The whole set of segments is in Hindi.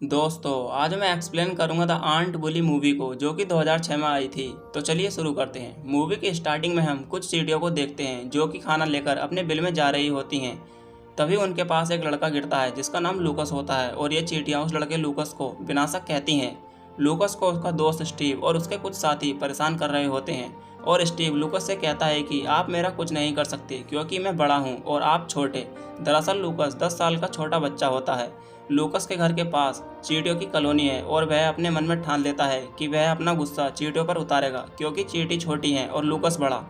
दोस्तों आज मैं एक्सप्लेन करूंगा द आंट बुली मूवी को जो कि 2006 में आई थी। तो चलिए शुरू करते हैं। मूवी की स्टार्टिंग में हम कुछ चींटियों को देखते हैं जो कि खाना लेकर अपने बिल में जा रही होती हैं। तभी उनके पास एक लड़का गिरता है जिसका नाम लूकस होता है और ये चींटियां उस लड़के लूकस को विनाशक कहती हैं। लूकस को उसका दोस्त स्टीव और उसके कुछ साथी परेशान कर रहे होते हैं और स्टीव लूकस से कहता है कि आप मेरा कुछ नहीं कर सकते क्योंकि मैं बड़ा हूँ और आप छोटे। दरअसल लूकस 10 साल का छोटा बच्चा होता है। लूकस के घर के पास चींटियों की कॉलोनी है और वह अपने मन में ठान लेता है कि वह अपना गुस्सा चींटियों पर उतारेगा क्योंकि चींटी छोटी है और लूकस बड़ा।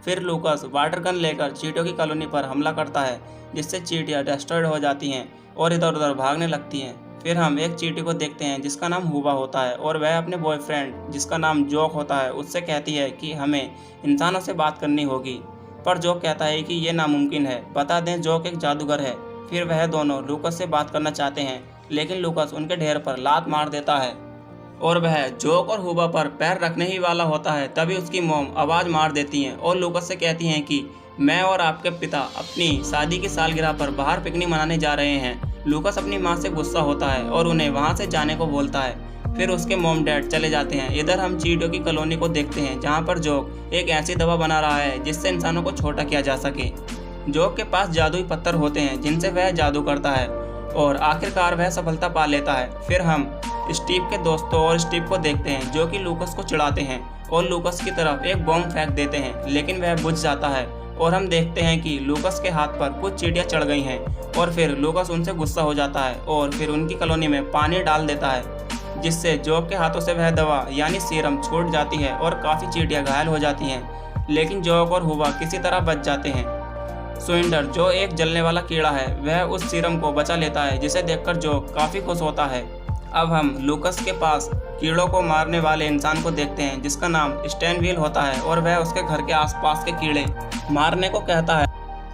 फिर लूकस वाटर गन लेकर चींटियों की कॉलोनी पर हमला करता है जिससे चींटियां डिस्ट्रॉयड हो जाती हैं और इधर उधर भागने लगती हैं। फिर हम एक चींटी को देखते हैं जिसका नाम हुबा होता है और वह अपने बॉयफ्रेंड जिसका नाम जोक होता है उससे कहती है कि हमें इंसानों से बात करनी होगी, पर जोक कहता है कि ये नामुमकिन है। बता दें जोक एक जादूगर है। फिर वह दोनों लूकस से बात करना चाहते हैं लेकिन लूकस उनके ढेर पर लात मार देता है और वह जोक और हुबा पर पैर रखने ही वाला होता है। तभी उसकी मॉम आवाज़ मार देती हैं और लूकस से कहती हैं कि मैं और आपके पिता अपनी शादी की सालगिरह पर बाहर पिकनिक मनाने जा रहे हैं। लूकस अपनी माँ से गुस्सा होता है और उन्हें वहाँ से जाने को बोलता है। फिर उसके मॉम डैड चले जाते हैं। इधर हम चींटियों की कॉलोनी को देखते हैं जहाँ पर जोक एक ऐसी दवा बना रहा है जिससे इंसानों को छोटा किया जा सके। जोक के पास जादुई पत्थर होते हैं जिनसे वह जादू करता है और आखिरकार वह सफलता पा लेता है। फिर हम स्टीव के दोस्तों और स्टीव को देखते हैं जो कि लूकस को चिढ़ाते हैं और लूकस की तरफ एक बॉम्ब फेंक देते हैं लेकिन वह बुझ जाता है और हम देखते हैं कि लूकस के हाथ पर कुछ चींटियां चढ़ गई हैं और फिर लूकस उनसे गुस्सा हो जाता है और फिर उनकी कॉलोनी में पानी डाल देता है जिससे जोक के हाथों से वह दवा यानी सीरम छूट जाती है और काफ़ी चींटियां घायल हो जाती हैं लेकिन जोक और हुबा किसी तरह बच जाते हैं। स्विंडर जो एक जलने वाला कीड़ा है वह उस सीरम को बचा लेता है जिसे देखकर जोक काफ़ी खुश होता है। अब हम लूकस के पास कीड़ों को मारने वाले इंसान को देखते हैं जिसका नाम स्टैनविल होता है और वह उसके घर के आसपास के कीड़े मारने को कहता है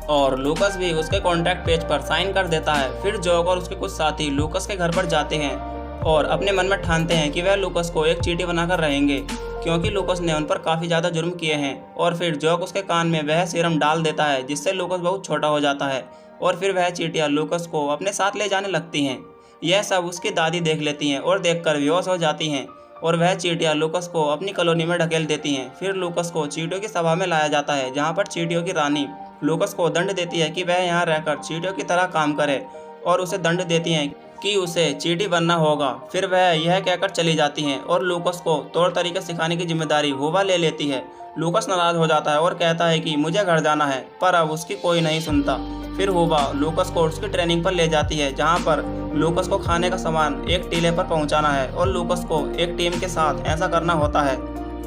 और लूकस भी उसके कॉन्ट्रैक्ट पेज पर साइन कर देता है। फिर जोक और उसके कुछ साथी लूकस के घर पर जाते हैं और अपने मन में ठानते हैं कि वह लूकस को एक चींटी बनाकर रहेंगे क्योंकि लूकस ने उन पर काफ़ी ज़्यादा जुर्म किए हैं। और फिर जोक उसके कान में वह सीरम डाल देता है जिससे लूकस बहुत छोटा हो जाता है और फिर वह चींटियाँ लूकस को अपने साथ ले जाने लगती हैं। यह सब उसकी दादी देख लेती हैं और देखकर बेहोश हो जाती हैं और वह चींटियाँ लूकस को अपनी कॉलोनी में ढकेल देती हैं। फिर लूकस को चींटियों की सभा में लाया जाता है जहाँ पर चींटियों की रानी लूकस को दंड देती है कि वह यहाँ रहकर चींटियों की तरह काम करे और उसे दंड देती हैं कि उसे चींटी बनना होगा। फिर वह यह कहकर चली जाती हैं और लूकस को तौर तरीके सिखाने की जिम्मेदारी हुबा ले लेती है। लूकस नाराज हो जाता है और कहता है कि मुझे घर जाना है, पर अब उसकी कोई नहीं सुनता। फिर हुबा लूकस को उसकी ट्रेनिंग पर ले जाती है जहाँ पर लूकस को खाने का सामान एक टीले पर पहुँचाना है और लूकस को एक टीम के साथ ऐसा करना होता है।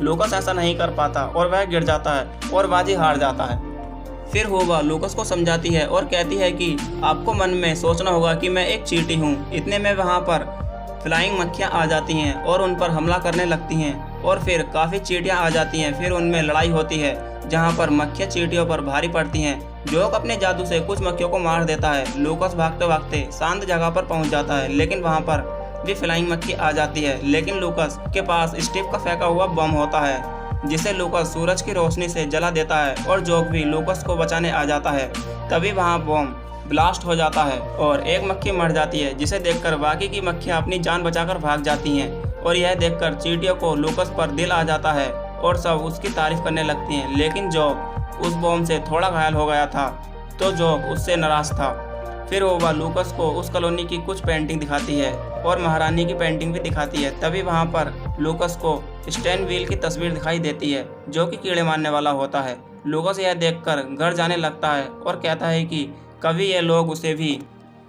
लूकस ऐसा नहीं कर पाता और वह गिर जाता है और बाजी हार जाता है। फिर हुबा लूकस को समझाती है और कहती है कि आपको मन में सोचना होगा कि मैं एक चींटी हूँ। इतने में वहाँ पर फ्लाइंग मक्खियाँ आ जाती हैं और उन पर हमला करने लगती हैं और फिर काफ़ी चींटियाँ आ जाती हैं। फिर उनमें लड़ाई होती है जहाँ पर मक्खियाँ चींटियों पर भारी पड़ती हैं। जोक अपने जादू से कुछ मक्खियों को मार देता है। लूकस भागते भागते शांत जगह पर पहुँच जाता है लेकिन वहाँ पर भी फ्लाइंग मक्खी आ जाती है लेकिन लूकस के पास स्टीव का फेंका हुआ बम होता है जिसे लूकस सूरज की रोशनी से जला देता है और जोक भी लूकस को बचाने आ जाता है। तभी वहाँ बम ब्लास्ट हो जाता है और एक मक्खी मर जाती है जिसे देखकर बाकी की मक्खियाँ अपनी जान बचाकर भाग जाती हैं और यह देखकर चींटियों को लूकस पर दिल आ जाता है और सब उसकी तारीफ करने लगती हैं। लेकिन जोक उस बम से थोड़ा घायल हो गया था तो जोक उससे नाराज था। फिर वो लूकस को उस कॉलोनी की कुछ पेंटिंग दिखाती है और महारानी की पेंटिंग भी दिखाती है। तभी वहाँ पर लूकस को स्टैनविल की तस्वीर दिखाई देती है जो कि कीड़े मारने वाला होता है। लूकस यह देखकर घर जाने लगता है और कहता है कि कभी ये लोग उसे भी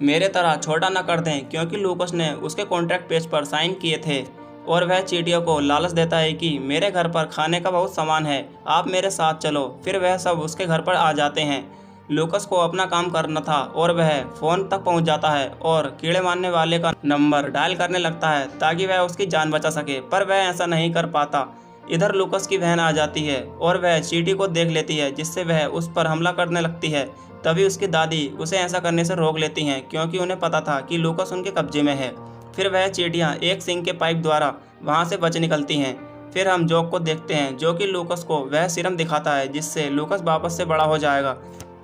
मेरे तरह छोटा न कर दें क्योंकि लूकस ने उसके कॉन्ट्रैक्ट पेज पर साइन किए थे। और वह चींटियों को लालच देता है कि मेरे घर पर खाने का बहुत सामान है, आप मेरे साथ चलो। फिर वह सब उसके घर पर आ जाते हैं। लूकस को अपना काम करना था और वह फ़ोन तक पहुंच जाता है और कीड़े मारने वाले का नंबर डायल करने लगता है ताकि वह उसकी जान बचा सके, पर वह ऐसा नहीं कर पाता। इधर लूकस की बहन आ जाती है और वह चींटी को देख लेती है जिससे वह उस पर हमला करने लगती है। तभी उसकी दादी उसे ऐसा करने से रोक लेती हैं क्योंकि उन्हें पता था कि लूकस उनके कब्जे में है। फिर वह चींटियाँ एक सिंक के पाइप द्वारा वहाँ से बच निकलती हैं। फिर हम जोक को देखते हैं जो कि लूकस को वह सीरम दिखाता है जिससे लूकस वापस से बड़ा हो जाएगा,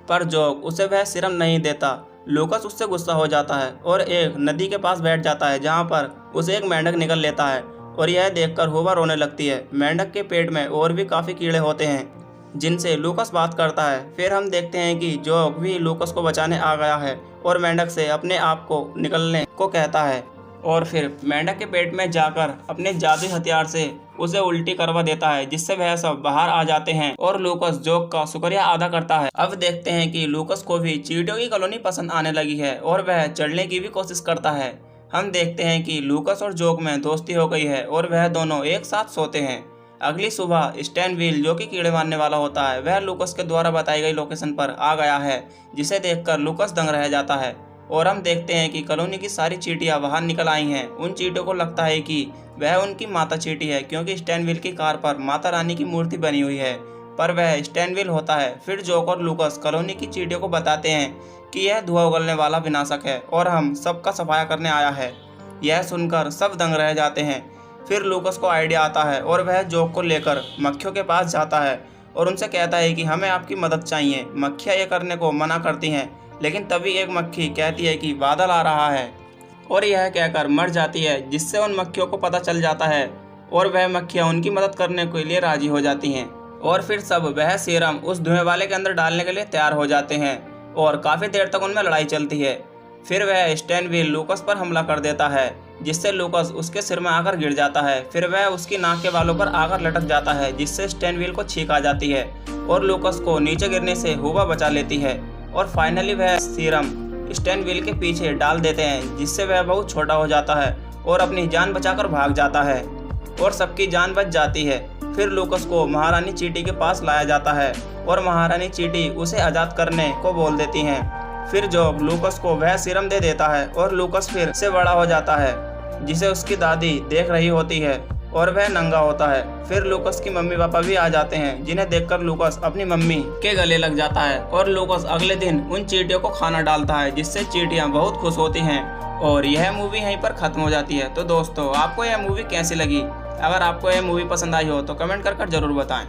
पर जोक उसे वह सीरम नहीं देता लूकस उससे गुस्सा हो जाता है और एक नदी के पास बैठ जाता है जहाँ पर उसे एक मेंढक निकल लेता है और यह देखकर हुबा रोने लगती है। मेंढक के पेट में और भी काफ़ी कीड़े होते हैं जिनसे लूकस बात करता है। फिर हम देखते हैं कि जोक भी लूकस को बचाने आ गया है और मेंढक से अपने आप को निकलने को कहता है और फिर मेंढक के पेट में जाकर अपने जादुई हथियार से उसे उल्टी करवा देता है जिससे वह सब बाहर आ जाते हैं और लूकस जोक का शुक्रिया अदा करता है। अब देखते हैं कि लूकस को भी चींटियों की कॉलोनी पसंद आने लगी है और वह चढ़ने की भी कोशिश करता है। हम देखते हैं कि लूकस और जोक में दोस्ती हो गई है और वह दोनों एक साथ सोते हैं। अगली सुबह स्टैनविल जो कि कीड़े मारने वाला होता है वह लूकस के द्वारा बताई गई लोकेशन पर आ गया है जिसे देखकर लूकस दंग रह जाता है। और हम देखते हैं कि कॉलोनी की सारी चींटियां बाहर निकल आई हैं। उन चींटियों को लगता है कि वह उनकी माता चींटी है क्योंकि स्टैनविल की कार पर माता रानी की मूर्ति बनी हुई है, पर वह स्टैनविल होता है। फिर जोक और लूकस कॉलोनी की चींटियों को बताते हैं कि यह धुआं उगलने वाला विनाशक है और हम सबका सफाया करने आया है। यह सुनकर सब दंग रह जाते हैं। फिर लूकस को आइडिया आता है और वह जोक को लेकर मक्खियों के पास जाता है और उनसे कहता है कि हमें आपकी मदद चाहिए। मक्खियाँ ये करने को मना करती हैं, लेकिन तभी एक मक्खी कहती है कि बादल आ रहा है और यह कहकर मर जाती है जिससे उन मक्खियों को पता चल जाता है और वह मक्खियाँ उनकी मदद करने के लिए राजी हो जाती हैं। और फिर सब वह सीरम उस धुएं वाले के अंदर डालने के लिए तैयार हो जाते हैं और काफ़ी देर तक उनमें लड़ाई चलती है। फिर वह स्टैनविल लूकस पर हमला कर देता है जिससे लूकस उसके सिर में आकर गिर जाता है। फिर वह उसकी नाक के बालों पर आकर लटक जाता है जिससे स्टैनविल को छींक आ जाती है और लूकस को नीचे गिरने से हुबा बचा लेती है। और फाइनली वह सीरम स्टैनविल के पीछे डाल देते हैं जिससे वह बहुत छोटा हो जाता है और अपनी जान बचाकर भाग जाता है और सबकी जान बच जाती है। फिर लूकस को महारानी चींटी के पास लाया जाता है और महारानी चींटी उसे आज़ाद करने को बोल देती हैं। फिर जोक लूकस को वह सीरम दे देता है और लूकस फिर से बड़ा हो जाता है जिसे उसकी दादी देख रही होती है और वह नंगा होता है। फिर लूकस की मम्मी पापा भी आ जाते हैं जिन्हें देखकर लूकस अपनी मम्मी के गले लग जाता है और लूकस अगले दिन उन चींटियों को खाना डालता है जिससे चींटियां बहुत खुश होती हैं। और यह मूवी यहीं पर खत्म हो जाती है। तो दोस्तों, आपको यह मूवी कैसी लगी? अगर आपको यह मूवी पसंद आई हो तो कमेंट कर जरूर बताएं।